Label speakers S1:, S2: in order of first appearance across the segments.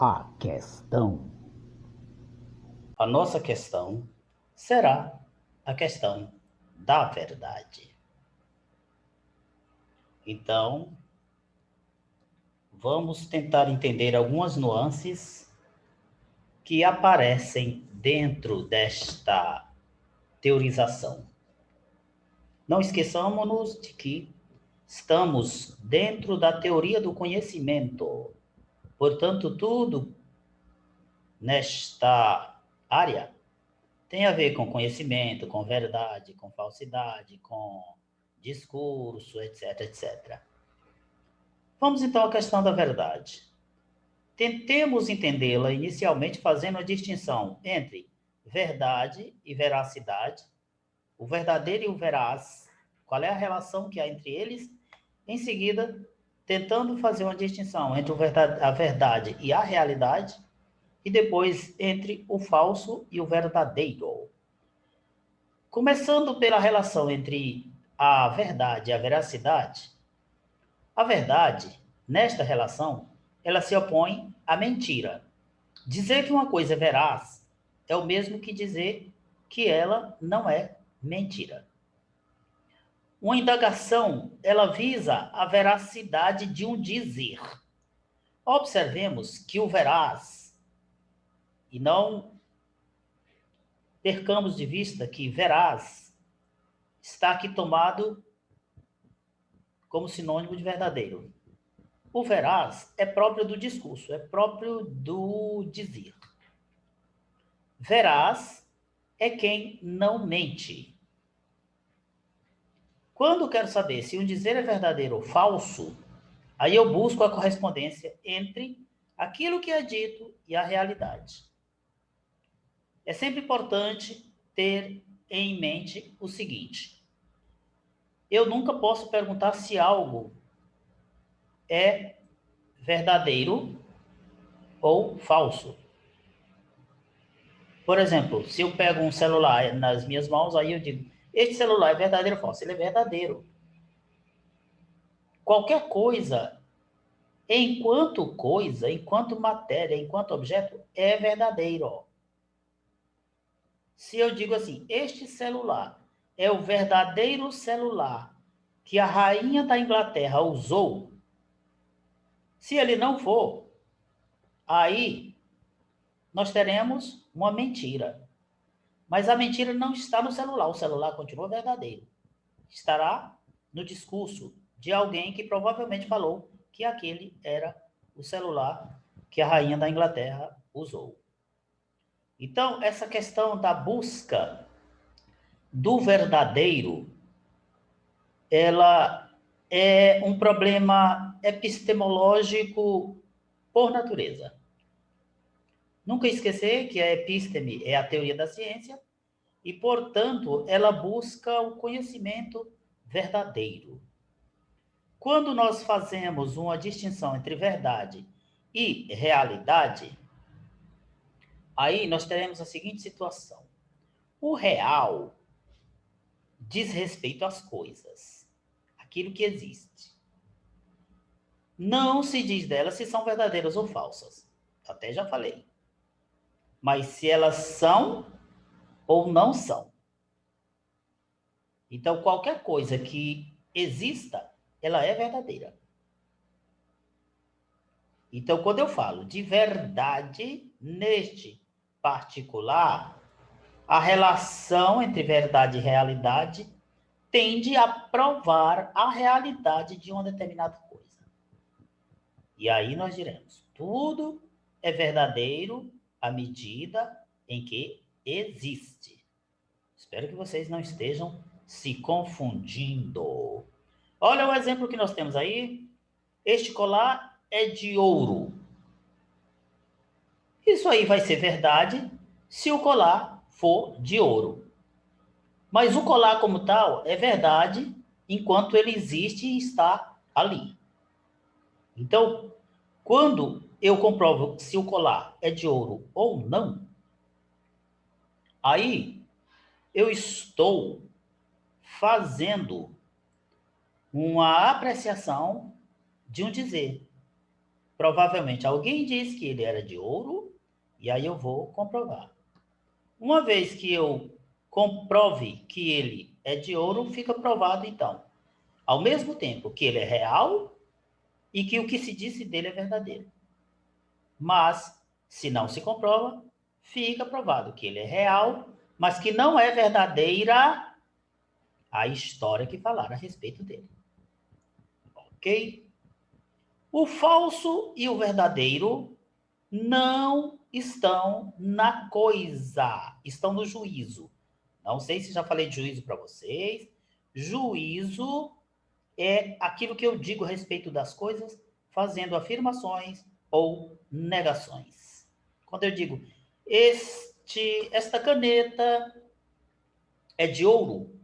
S1: A questão.
S2: A nossa questão será a questão da verdade. Então, vamos tentar entender algumas nuances que aparecem dentro desta teorização. Não esqueçamos-nos de que estamos dentro da teoria do conhecimento. Portanto, tudo nesta área tem a ver com conhecimento, com verdade, com falsidade, com discurso, etc, etc. Vamos então à questão da verdade. Tentemos entendê-la inicialmente fazendo a distinção entre verdade e veracidade, o verdadeiro e o veraz, qual é a relação que há entre eles. Em seguida, tentando fazer uma distinção entre a verdade e a realidade, e depois entre o falso e o verdadeiro. Começando pela relação entre a verdade e a veracidade, a verdade, nesta relação, ela se opõe à mentira. Dizer que uma coisa é veraz é o mesmo que dizer que ela não é mentira. Uma indagação, ela visa a veracidade de um dizer. Observemos que o veraz, e não percamos de vista que veraz está aqui tomado como sinônimo de verdadeiro. O veraz é próprio do discurso, é próprio do dizer. Veraz é quem não mente. Quando quero saber se um dizer é verdadeiro ou falso, aí eu busco a correspondência entre aquilo que é dito e a realidade. É sempre importante ter em mente o seguinte: eu nunca posso perguntar se algo é verdadeiro ou falso. Por exemplo, se eu pego um celular nas minhas mãos, aí eu digo, este celular é verdadeiro ou falso? Ele é verdadeiro. Qualquer coisa, enquanto matéria, enquanto objeto, é verdadeiro. Se eu digo assim, este celular é o verdadeiro celular que a rainha da Inglaterra usou, se ele não for, aí nós teremos uma mentira. Mas a mentira não está no celular, o celular continua verdadeiro. Estará no discurso de alguém que provavelmente falou que aquele era o celular que a rainha da Inglaterra usou. Então, essa questão da busca do verdadeiro, ela é um problema epistemológico por natureza. Nunca esquecer que a episteme é a teoria da ciência e, portanto, ela busca o conhecimento verdadeiro. Quando nós fazemos uma distinção entre verdade e realidade, aí nós teremos a seguinte situação. O real diz respeito às coisas, aquilo que existe. Não se diz delas se são verdadeiras ou falsas. Até já falei. Mas se elas são ou não são. Então, qualquer coisa que exista, ela é verdadeira. Então, quando eu falo de verdade, neste particular, a relação entre verdade e realidade tende a provar a realidade de uma determinada coisa. E aí nós diremos, tudo é verdadeiro à medida em que existe. Espero que vocês não estejam se confundindo. Olha o exemplo que nós temos aí. Este colar é de ouro. Isso aí vai ser verdade se o colar for de ouro. Mas o colar como tal é verdade enquanto ele existe e está ali. Então, quando eu comprovo se o colar é de ouro ou não, aí eu estou fazendo uma apreciação de um dizer. Provavelmente alguém disse que ele era de ouro, e aí eu vou comprovar. Uma vez que eu comprove que ele é de ouro, fica provado, então, ao mesmo tempo que ele é real e que o que se disse dele é verdadeiro. Mas, se não se comprova, fica provado que ele é real, mas que não é verdadeira a história que falaram a respeito dele. Ok? O falso e o verdadeiro não estão na coisa, estão no juízo. Não sei se já falei de juízo para vocês. Juízo é aquilo que eu digo a respeito das coisas, fazendo afirmações ou negações. Quando eu digo, esta caneta é de ouro,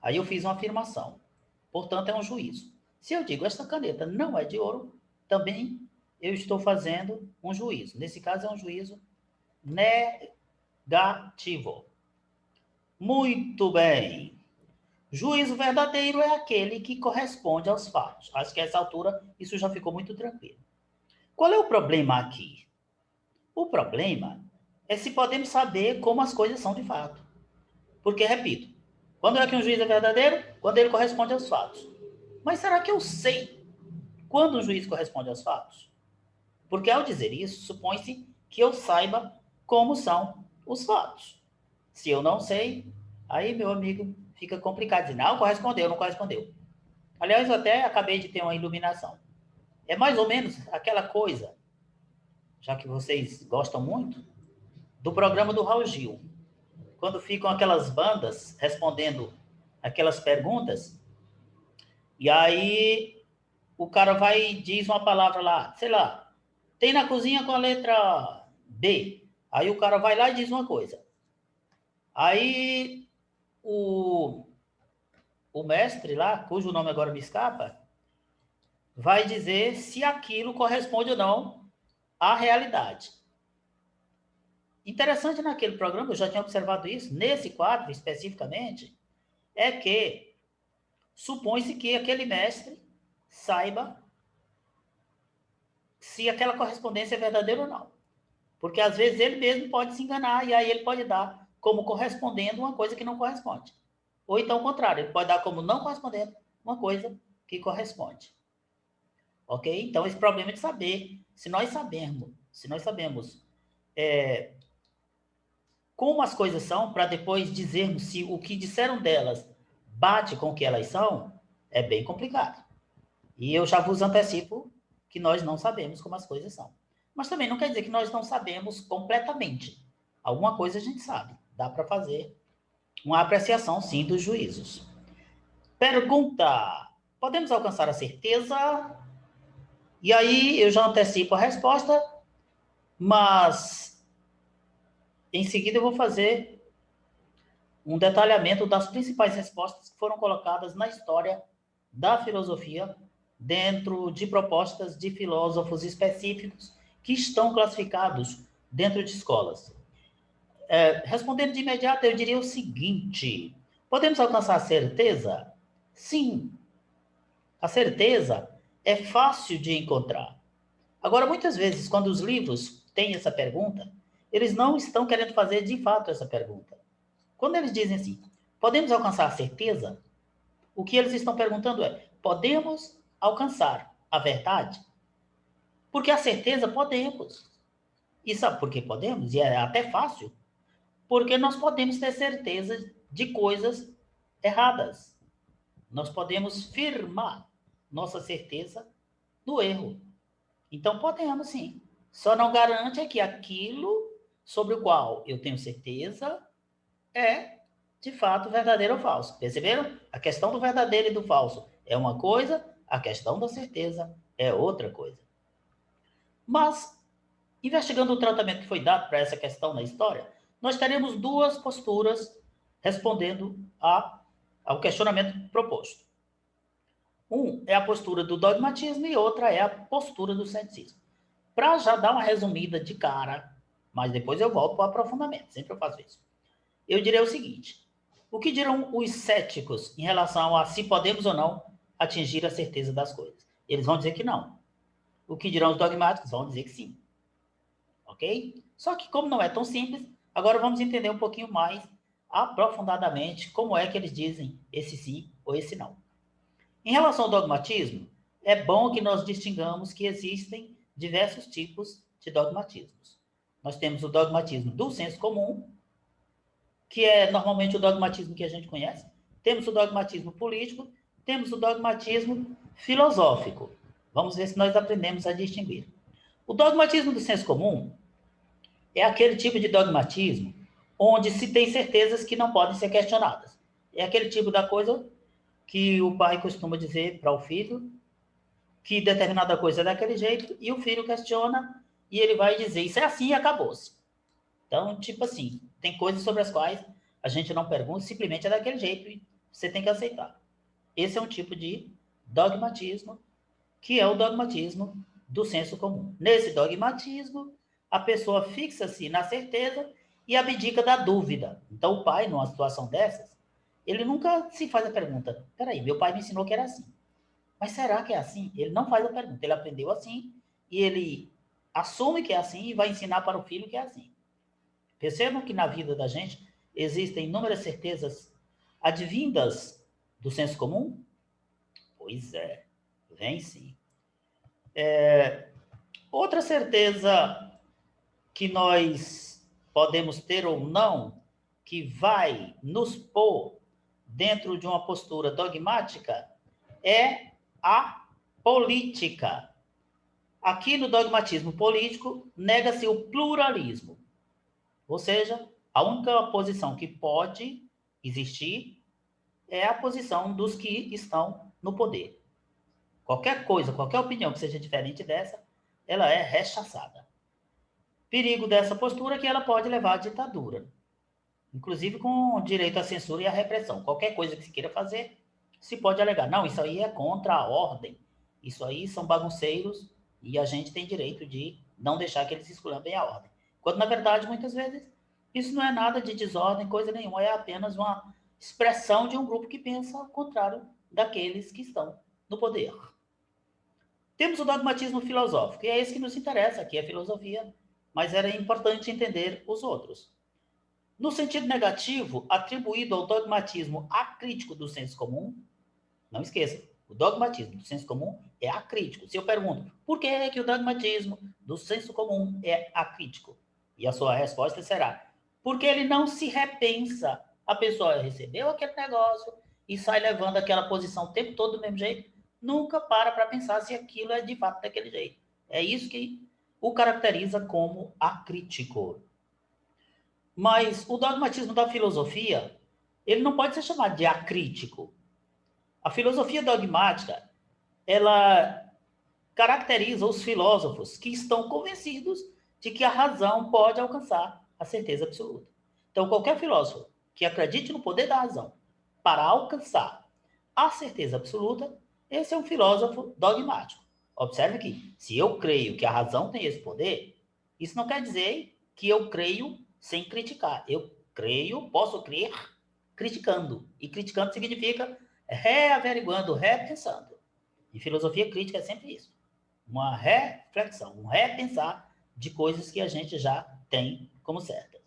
S2: aí eu fiz uma afirmação. Portanto, é um juízo. Se eu digo, esta caneta não é de ouro, também eu estou fazendo um juízo. Nesse caso, é um juízo negativo. Muito bem. Juízo verdadeiro é aquele que corresponde aos fatos. Acho que a essa altura isso já ficou muito tranquilo. Qual é o problema aqui? O problema é se podemos saber como as coisas são de fato. Porque, repito, quando é que um juiz é verdadeiro? Quando ele corresponde aos fatos. Mas será que eu sei quando um juiz corresponde aos fatos? Porque ao dizer isso, supõe-se que eu saiba como são os fatos. Se eu não sei, aí, meu amigo, fica complicado dizer, não, correspondeu, não correspondeu. Aliás, eu até acabei de ter uma iluminação. É mais ou menos aquela coisa, já que vocês gostam muito, do programa do Raul Gil. Quando ficam aquelas bandas respondendo aquelas perguntas, e aí o cara vai e diz uma palavra lá, sei lá, tem na cozinha com a letra B. Aí o cara vai lá e diz uma coisa. Aí o mestre lá, cujo nome agora me escapa, vai dizer se aquilo corresponde ou não à realidade. Interessante naquele programa, eu já tinha observado isso, nesse quadro especificamente, é que supõe-se que aquele mestre saiba se aquela correspondência é verdadeira ou não. Porque às vezes ele mesmo pode se enganar e aí ele pode dar como correspondendo uma coisa que não corresponde. Ou então o contrário, ele pode dar como não correspondendo uma coisa que corresponde. Ok? Então esse problema é de saber, se nós sabemos como as coisas são, para depois dizermos se o que disseram delas bate com o que elas são, é bem complicado. E eu já vos antecipo que nós não sabemos como as coisas são. Mas também não quer dizer que nós não sabemos completamente. Alguma coisa a gente sabe. Dá para fazer uma apreciação, sim, dos juízos. Pergunta: podemos alcançar a certeza? E aí eu já antecipo a resposta, mas em seguida eu vou fazer um detalhamento das principais respostas que foram colocadas na história da filosofia dentro de propostas de filósofos específicos que estão classificados dentro de escolas. Respondendo de imediato, eu diria o seguinte: podemos alcançar a certeza? Sim. A certeza é fácil de encontrar. Agora, muitas vezes, quando os livros têm essa pergunta, eles não estão querendo fazer de fato essa pergunta. Quando eles dizem assim, podemos alcançar a certeza? O que eles estão perguntando é, podemos alcançar a verdade? Porque a certeza podemos. E sabe por que podemos? E é até fácil. Porque nós podemos ter certeza de coisas erradas. Nós podemos firmar nossa certeza no erro. Então podemos sim. Só não garante que aquilo sobre o qual eu tenho certeza é de fato verdadeiro ou falso. Perceberam? A questão do verdadeiro e do falso é uma coisa, a questão da certeza é outra coisa. Mas, investigando o tratamento que foi dado para essa questão na história, nós teremos duas posturas respondendo ao questionamento proposto. Um é a postura do dogmatismo e outra é a postura do ceticismo. Para já dar uma resumida de cara, mas depois eu volto para o aprofundamento, sempre eu faço isso. Eu diria o seguinte: o que dirão os céticos em relação a se podemos ou não atingir a certeza das coisas? Eles vão dizer que não. O que dirão os dogmáticos? Vão dizer que sim. Ok? Só que como não é tão simples, agora vamos entender um pouquinho mais aprofundadamente como é que eles dizem esse sim ou esse não. Em relação ao dogmatismo, é bom que nós distingamos que existem diversos tipos de dogmatismos. Nós temos o dogmatismo do senso comum, que é normalmente o dogmatismo que a gente conhece. Temos o dogmatismo político, temos o dogmatismo filosófico. Vamos ver se nós aprendemos a distinguir. O dogmatismo do senso comum é aquele tipo de dogmatismo onde se tem certezas que não podem ser questionadas. É aquele tipo da coisa que o pai costuma dizer para o filho que determinada coisa é daquele jeito e o filho questiona e ele vai dizer isso é assim e acabou-se. Então, tipo assim, tem coisas sobre as quais a gente não pergunta, simplesmente é daquele jeito e você tem que aceitar. Esse é um tipo de dogmatismo, que é o dogmatismo do senso comum. Nesse dogmatismo, a pessoa fixa-se na certeza e abdica da dúvida. Então, o pai, numa situação dessas, ele nunca se faz a pergunta: peraí, meu pai me ensinou que era assim. Mas será que é assim? Ele não faz a pergunta. Ele aprendeu assim e ele assume que é assim e vai ensinar para o filho que é assim. Percebam que na vida da gente existem inúmeras certezas advindas do senso comum? Pois é, vem sim. Outra certeza que nós podemos ter ou não, que vai nos pôr dentro de uma postura dogmática, é a política. Aqui no dogmatismo político, nega-se o pluralismo. Ou seja, a única posição que pode existir é a posição dos que estão no poder. Qualquer coisa, qualquer opinião que seja diferente dessa, ela é rechaçada. Perigo dessa postura é que ela pode levar à ditadura, inclusive com direito à censura e à repressão. Qualquer coisa que se queira fazer, se pode alegar, não, isso aí é contra a ordem, isso aí são bagunceiros e a gente tem direito de não deixar que eles esculhambem a ordem. Quando, na verdade, muitas vezes, isso não é nada de desordem, coisa nenhuma, é apenas uma expressão de um grupo que pensa ao contrário daqueles que estão no poder. Temos o dogmatismo filosófico, e é esse que nos interessa, aqui é a filosofia, mas era importante entender os outros. No sentido negativo, atribuído ao dogmatismo acrítico do senso comum, não esqueça, o dogmatismo do senso comum é acrítico. Se eu pergunto, por que é que o dogmatismo do senso comum é acrítico? E a sua resposta será, porque ele não se repensa. A pessoa recebeu aquele negócio e sai levando aquela posição o tempo todo do mesmo jeito, nunca para pensar se aquilo é de fato daquele jeito. É isso que o caracteriza como acrítico. Mas o dogmatismo da filosofia, ele não pode ser chamado de acrítico. A filosofia dogmática, ela caracteriza os filósofos que estão convencidos de que a razão pode alcançar a certeza absoluta. Então, qualquer filósofo que acredite no poder da razão para alcançar a certeza absoluta, esse é um filósofo dogmático. Observe que, se eu creio que a razão tem esse poder, isso não quer dizer que eu creio sem criticar. Eu creio, posso crer criticando. E criticando significa reaveriguando, repensando. E filosofia crítica é sempre isso. Uma reflexão, um repensar de coisas que a gente já tem como certas.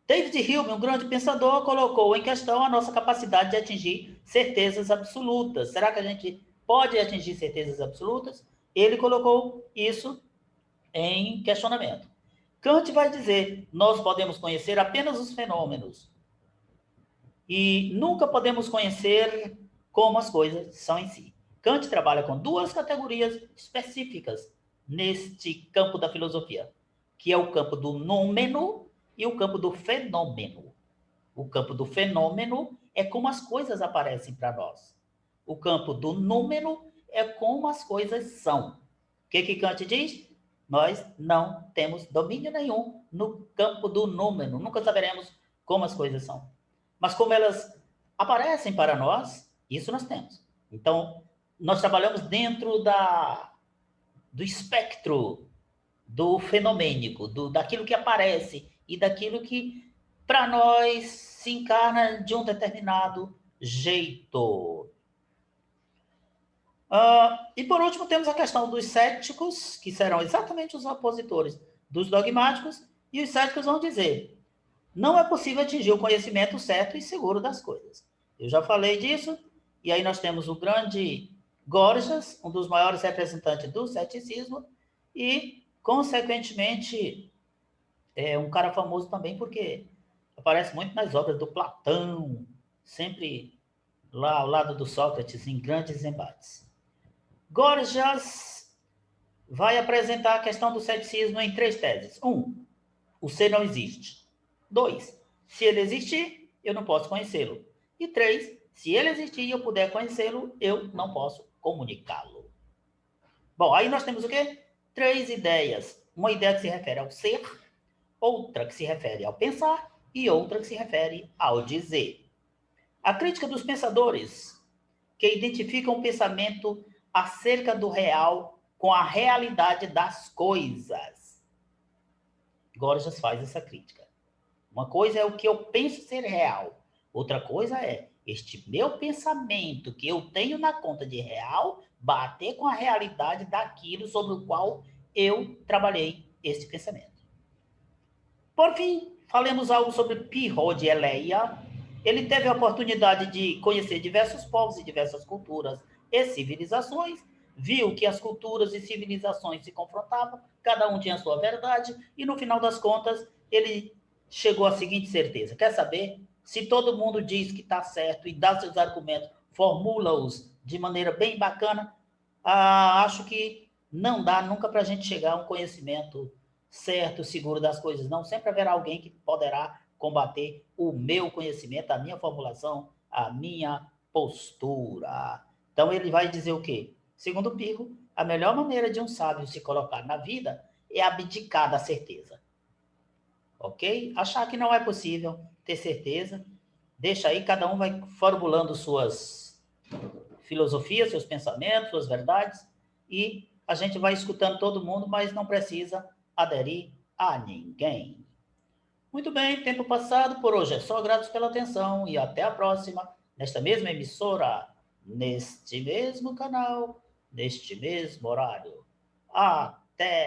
S2: David Hume, um grande pensador, colocou em questão a nossa capacidade de atingir certezas absolutas. Será que a gente pode atingir certezas absolutas? Ele colocou isso em questionamento. Kant vai dizer, nós podemos conhecer apenas os fenômenos e nunca podemos conhecer como as coisas são em si. Kant trabalha com duas categorias específicas neste campo da filosofia, que é o campo do nômeno e o campo do fenômeno. O campo do fenômeno é como as coisas aparecem para nós. O campo do número é como as coisas são. O que Kant diz? Nós não temos domínio nenhum no campo do número. Nunca saberemos como as coisas são. Mas como elas aparecem para nós, isso nós temos. Então, nós trabalhamos dentro do espectro do fenomênico, daquilo que aparece e daquilo que, para nós, se encarna de um determinado jeito. E por último, temos a questão dos céticos, que serão exatamente os opositores dos dogmáticos, e os céticos vão dizer: não é possível atingir o conhecimento certo e seguro das coisas. Eu já falei disso, e aí nós temos o grande Gorgias, um dos maiores representantes do ceticismo, e, consequentemente, é um cara famoso também porque aparece muito nas obras do Platão, sempre lá ao lado do Sócrates, em grandes embates. Gorgias vai apresentar a questão do ceticismo em 3 teses. 1, o ser não existe. 2, se ele existir, eu não posso conhecê-lo. E 3, se ele existir e eu puder conhecê-lo, eu não posso comunicá-lo. Bom, aí nós temos o quê? 3 ideias. Uma ideia que se refere ao ser, outra que se refere ao pensar e outra que se refere ao dizer. A crítica dos pensadores que identificam o pensamento acerca do real com a realidade das coisas. Gorgias faz essa crítica. Uma coisa é o que eu penso ser real, outra coisa é este meu pensamento que eu tenho na conta de real bater com a realidade daquilo sobre o qual eu trabalhei esse pensamento. Por fim, falemos algo sobre Pirro de Eleia. Ele teve a oportunidade de conhecer diversos povos e diversas culturas e civilizações, viu que as culturas e civilizações se confrontavam, cada um tinha a sua verdade, e no final das contas, ele chegou à seguinte certeza: quer saber? Se todo mundo diz que está certo e dá seus argumentos, formula-os de maneira bem bacana, acho que não dá nunca para a gente chegar a um conhecimento certo, seguro das coisas. Não, sempre haverá alguém que poderá combater o meu conhecimento, a minha formulação, a minha postura. Então ele vai dizer o quê? Segundo Pirro, a melhor maneira de um sábio se colocar na vida é abdicar da certeza. Ok? Achar que não é possível ter certeza, deixa aí, cada um vai formulando suas filosofias, seus pensamentos, suas verdades, e a gente vai escutando todo mundo, mas não precisa aderir a ninguém. Muito bem, tempo passado, por hoje é só. Gratos pela atenção e até a próxima, nesta mesma emissora, neste mesmo canal, neste mesmo horário. Até!